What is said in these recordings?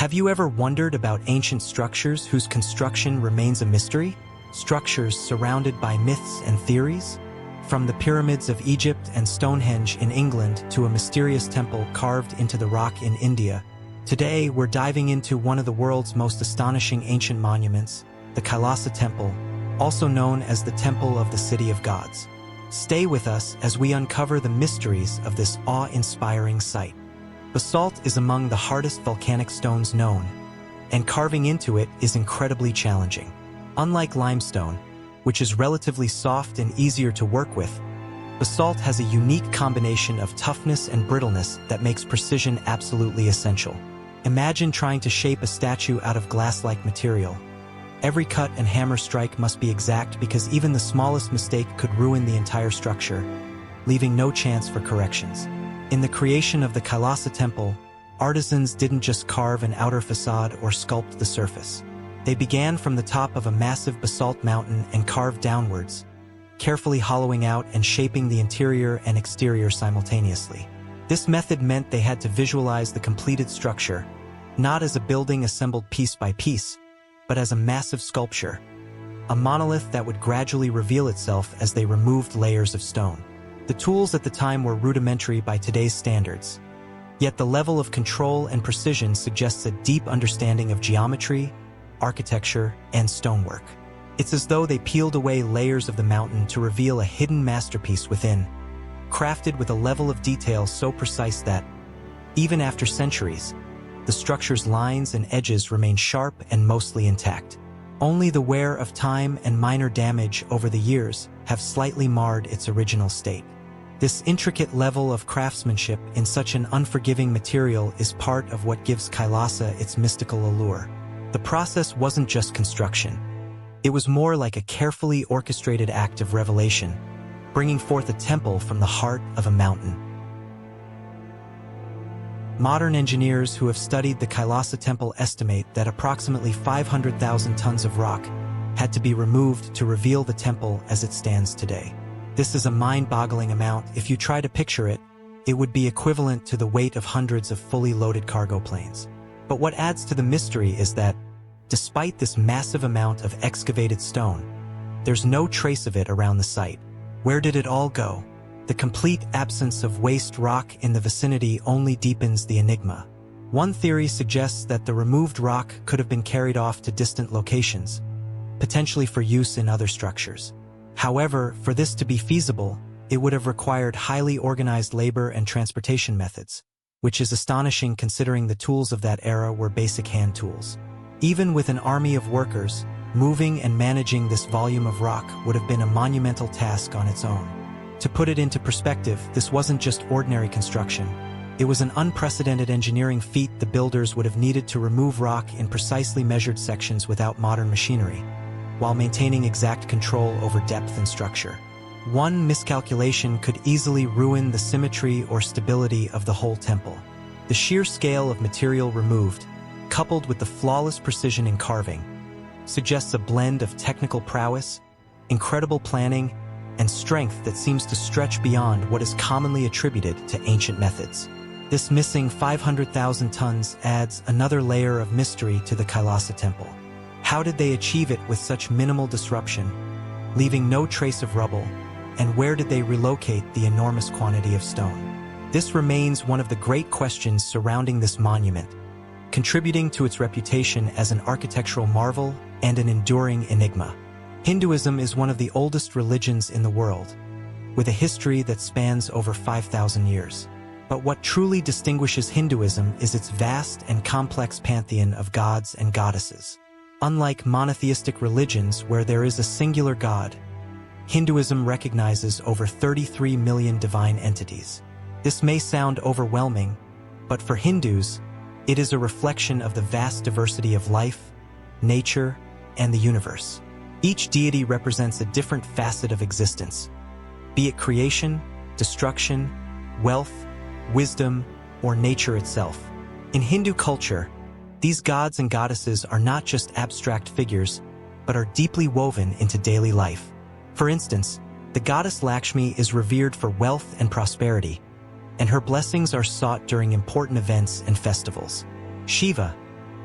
Have you ever wondered about ancient structures whose construction remains a mystery? Structures surrounded by myths and theories? From the pyramids of Egypt and Stonehenge in England to a mysterious temple carved into the rock in India, today we're diving into one of the world's most astonishing ancient monuments, the Kailasa Temple, also known as the Temple of the City of Gods. Stay with us as we uncover the mysteries of this awe-inspiring site. Basalt is among the hardest volcanic stones known, and carving into it is incredibly challenging. Unlike limestone, which is relatively soft and easier to work with, basalt has a unique combination of toughness and brittleness that makes precision absolutely essential. Imagine trying to shape a statue out of glass-like material. Every cut and hammer strike must be exact because even the smallest mistake could ruin the entire structure, leaving no chance for corrections. In the creation of the Kailasa Temple, artisans didn't just carve an outer facade or sculpt the surface. They began from the top of a massive basalt mountain and carved downwards, carefully hollowing out and shaping the interior and exterior simultaneously. This method meant they had to visualize the completed structure, not as a building assembled piece by piece, but as a massive sculpture, a monolith that would gradually reveal itself as they removed layers of stone. The tools at the time were rudimentary by today's standards, yet the level of control and precision suggests a deep understanding of geometry, architecture, and stonework. It's as though they peeled away layers of the mountain to reveal a hidden masterpiece within, crafted with a level of detail so precise that, even after centuries, the structure's lines and edges remain sharp and mostly intact. Only the wear of time and minor damage over the years have slightly marred its original state. This intricate level of craftsmanship in such an unforgiving material is part of what gives Kailasa its mystical allure. The process wasn't just construction. It was more like a carefully orchestrated act of revelation, bringing forth a temple from the heart of a mountain. Modern engineers who have studied the Kailasa Temple estimate that approximately 500,000 tons of rock had to be removed to reveal the temple as it stands today. This is a mind-boggling amount. If you try to picture it, it would be equivalent to the weight of hundreds of fully loaded cargo planes. But what adds to the mystery is that, despite this massive amount of excavated stone, there's no trace of it around the site. Where did it all go? The complete absence of waste rock in the vicinity only deepens the enigma. One theory suggests that the removed rock could have been carried off to distant locations, potentially for use in other structures. However, for this to be feasible, it would have required highly organized labor and transportation methods, which is astonishing considering the tools of that era were basic hand tools. Even with an army of workers, moving and managing this volume of rock would have been a monumental task on its own. To put it into perspective, this wasn't just ordinary construction. It was an unprecedented engineering feat. The builders would have needed to remove rock in precisely measured sections without modern machinery, while maintaining exact control over depth and structure. One miscalculation could easily ruin the symmetry or stability of the whole temple. The sheer scale of material removed, coupled with the flawless precision in carving, suggests a blend of technical prowess, incredible planning, and strength that seems to stretch beyond what is commonly attributed to ancient methods. This missing 500,000 tons adds another layer of mystery to the Kailasa Temple. How did they achieve it with such minimal disruption, leaving no trace of rubble? And where did they relocate the enormous quantity of stone? This remains one of the great questions surrounding this monument, contributing to its reputation as an architectural marvel and an enduring enigma. Hinduism is one of the oldest religions in the world, with a history that spans over 5,000 years. But what truly distinguishes Hinduism is its vast and complex pantheon of gods and goddesses. Unlike monotheistic religions where there is a singular god, Hinduism recognizes over 33 million divine entities. This may sound overwhelming, but for Hindus, it is a reflection of the vast diversity of life, nature, and the universe. Each deity represents a different facet of existence, be it creation, destruction, wealth, wisdom, or nature itself. In Hindu culture, these gods and goddesses are not just abstract figures, but are deeply woven into daily life. For instance, the goddess Lakshmi is revered for wealth and prosperity, and her blessings are sought during important events and festivals. Shiva,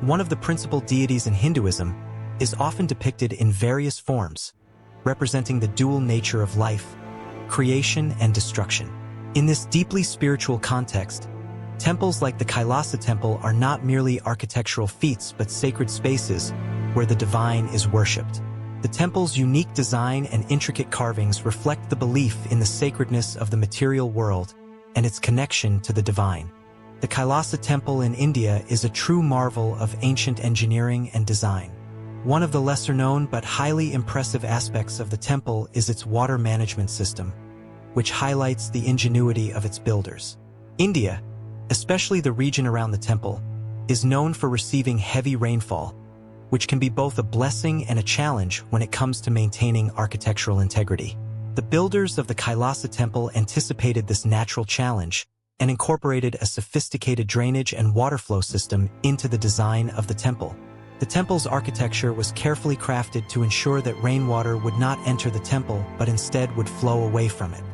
one of the principal deities in Hinduism, is often depicted in various forms, representing the dual nature of life, creation and destruction. In this deeply spiritual context, temples like the Kailasa temple are not merely architectural feats but sacred spaces where the divine is worshipped. The temple's unique design and intricate carvings reflect the belief in the sacredness of the material world and its connection to the divine. The Kailasa temple in India is a true marvel of ancient engineering and design. One of the lesser-known but highly impressive aspects of the temple is its water management system, which highlights the ingenuity of its builders. India, especially the region around the temple, is known for receiving heavy rainfall, which can be both a blessing and a challenge when it comes to maintaining architectural integrity. The builders of the Kailasa temple anticipated this natural challenge and incorporated a sophisticated drainage and water flow system into the design of the temple. The temple's architecture was carefully crafted to ensure that rainwater would not enter the temple but instead would flow away from it.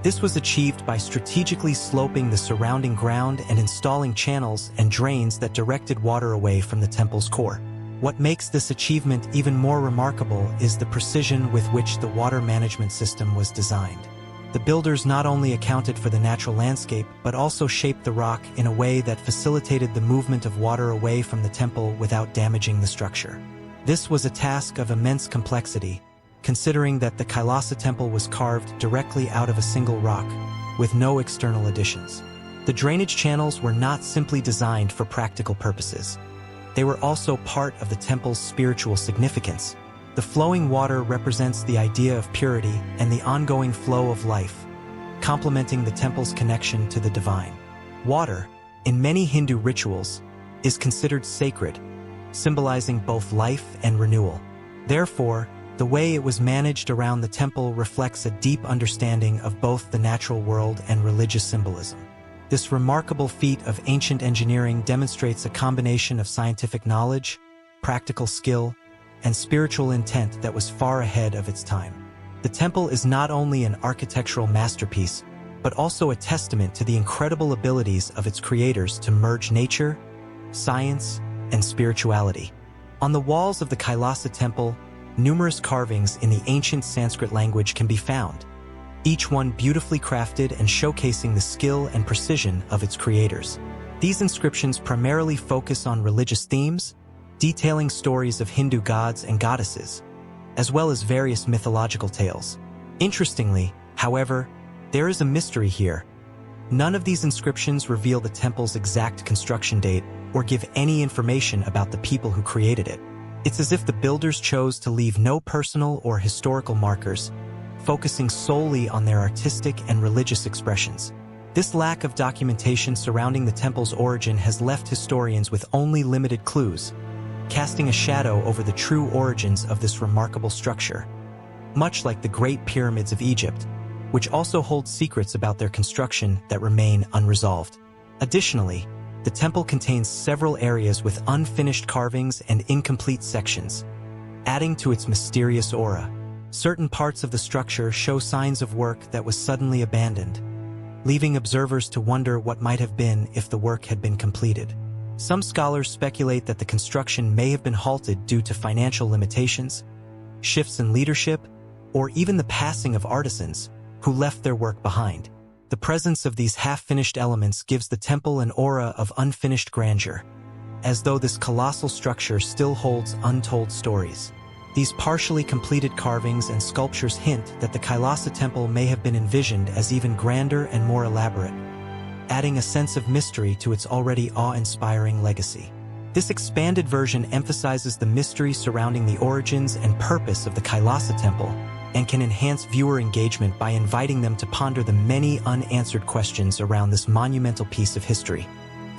This was achieved by strategically sloping the surrounding ground and installing channels and drains that directed water away from the temple's core. What makes this achievement even more remarkable is the precision with which the water management system was designed. The builders not only accounted for the natural landscape, but also shaped the rock in a way that facilitated the movement of water away from the temple without damaging the structure. This was a task of immense complexity, considering that the Kailasa temple was carved directly out of a single rock, with no external additions. The drainage channels were not simply designed for practical purposes. They were also part of the temple's spiritual significance. The flowing water represents the idea of purity and the ongoing flow of life, complementing the temple's connection to the divine. Water, in many Hindu rituals, is considered sacred, symbolizing both life and renewal. Therefore, the way it was managed around the temple reflects a deep understanding of both the natural world and religious symbolism. This remarkable feat of ancient engineering demonstrates a combination of scientific knowledge, practical skill, and spiritual intent that was far ahead of its time. The temple is not only an architectural masterpiece, but also a testament to the incredible abilities of its creators to merge nature, science, and spirituality. On the walls of the Kailasa temple, numerous carvings in the ancient Sanskrit language can be found, each one beautifully crafted and showcasing the skill and precision of its creators. These inscriptions primarily focus on religious themes, detailing stories of Hindu gods and goddesses, as well as various mythological tales. Interestingly, however, there is a mystery here. None of these inscriptions reveal the temple's exact construction date or give any information about the people who created it. It's as if the builders chose to leave no personal or historical markers, focusing solely on their artistic and religious expressions. This lack of documentation surrounding the temple's origin has left historians with only limited clues, casting a shadow over the true origins of this remarkable structure. Much like the Great Pyramids of Egypt, which also hold secrets about their construction that remain unresolved. Additionally, the temple contains several areas with unfinished carvings and incomplete sections, adding to its mysterious aura. Certain parts of the structure show signs of work that was suddenly abandoned, leaving observers to wonder what might have been if the work had been completed. Some scholars speculate that the construction may have been halted due to financial limitations, shifts in leadership, or even the passing of artisans who left their work behind. The presence of these half-finished elements gives the temple an aura of unfinished grandeur, as though this colossal structure still holds untold stories. These partially completed carvings and sculptures hint that the Kailasa temple may have been envisioned as even grander and more elaborate, adding a sense of mystery to its already awe-inspiring legacy. This expanded version emphasizes the mystery surrounding the origins and purpose of the Kailasa temple, and can enhance viewer engagement by inviting them to ponder the many unanswered questions around this monumental piece of history.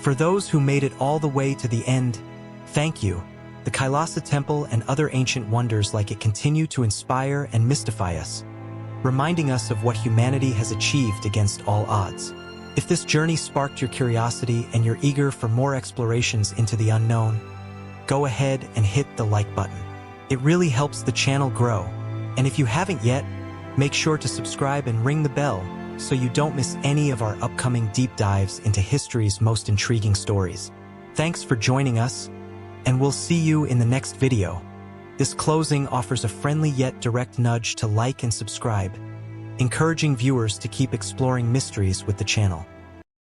For those who made it all the way to the end, thank you. The Kailasa temple and other ancient wonders like it continue to inspire and mystify us, reminding us of what humanity has achieved against all odds. If this journey sparked your curiosity and you're eager for more explorations into the unknown, go ahead and hit the like button. It really helps the channel grow. And if you haven't yet, make sure to subscribe and ring the bell so you don't miss any of our upcoming deep dives into history's most intriguing stories. Thanks for joining us, And we'll see you in the next video. This closing offers a friendly yet direct nudge to like and subscribe, encouraging viewers to keep exploring mysteries with the channel.